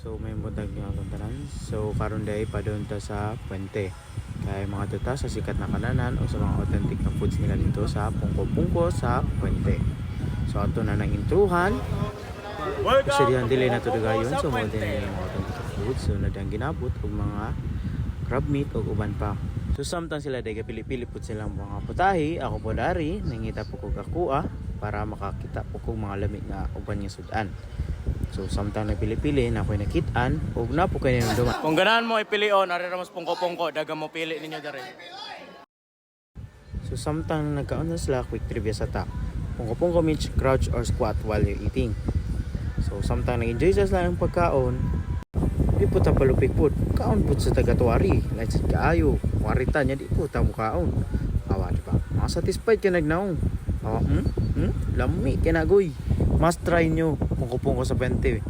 So may mudag nga akong tanan. So karon day padung ta sa Puente. Kaya mga tuta sa sikat na kananan o sa mga authentic na foods nila dito sa Pungko-Pungko sa Puente. So ato na nang intruhan. Kasi diyan dili na to gayon. So mo din yung mga authentic na foods. So nadang ginabot og mga crab meat o uban pa. So samtang sila day pili-pili pud silang mga putahi, ako po dari nangita po ko kakua para makakita po ko mga lamig nga uban nga sudan. So samtang napili-pili na ako'y nakitaan, ug na po kayo nang duman. Kung ganahan mo ipilion, ari ra mas pungko-pungko, daga mo pili ninyo dere. So samtang nagkaon na sila, quick trivia sa ta. Pungko-pungko means crouch or squat while you're eating. So samtang nag-enjoy sila ng pagkaon, di po ta palupig po. Kaon po sa taga-tuwari. Let's kaayo. Warita niya di po ta mukaon. Awa di ba? Mga satisfied ka nagnaong. Awa, lami kinagoy. Must try nyo. Pungko-pungko sa Puente.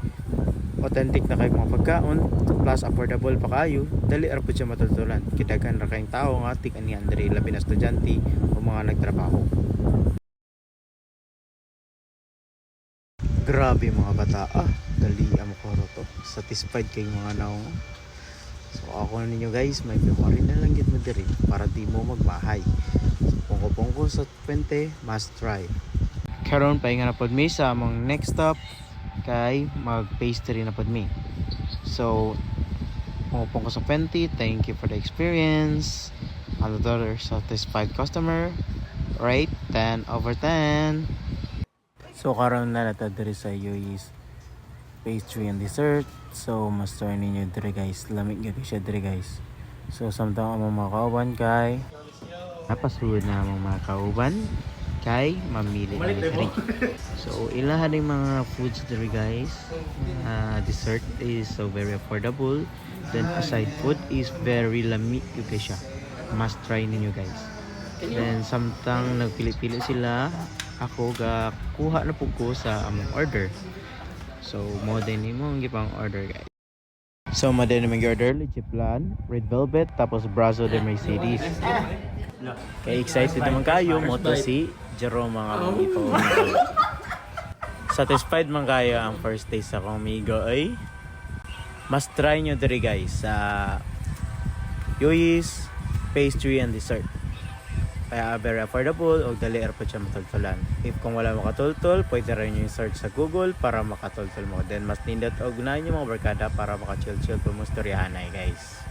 Authentic na kayo mga pagkaon. Plus affordable pa kayo. Dali ra po siya matultulan. Kidagan ra kayong tao nga tik ani Andre labi na estudyante o mga nagtrabaho. Grabe mga bata. Dali ang makoro to. Satisfied kayo mga naong. So ako na ninyo guys, may memory na lang gid mo diri para di mo magbahay. So pungko-pungko sa Puente, must try. Karon pahinga na pod mi sa among next stop kay mag pastry na pod mi. So pungko-pungko sa Puente, thank you for the experience. Another satisfied customer. Rate 10/10. So karon na nata diri sa Yuyi's pastry and dessert. So mas try ninyo diri guys, lamig gyud siya diri guys. So samtang among mga kauban kay napasuod na among mga kauban kay mamili na diri. So ilahan ng mga foods diri guys. Dessert is so very affordable. Then aside food is very lamig gyud siya. Must try ninyo guys. Then samtang nagpili-pili sila, ako ga kuha na pug ko sa among order. So mo din nimo ang gipang order guys. So mo din nimo order leche plan, red velvet tapos brazo de Mercedes. Kay excited naman kayo mo to si Jerome mga amigo. Satisfied man kayo ang first taste sa akong amigo ay must try nyo diri guys sa Yuyi's pastry and dessert. Kaya very affordable o dali ra po siya matultulan. If kung wala makatultol, pwede rin nyo search sa Google para makatultol mo. Then mas nindot og na nyo mga barkada para maka-chill-chill po mo storyahanay guys.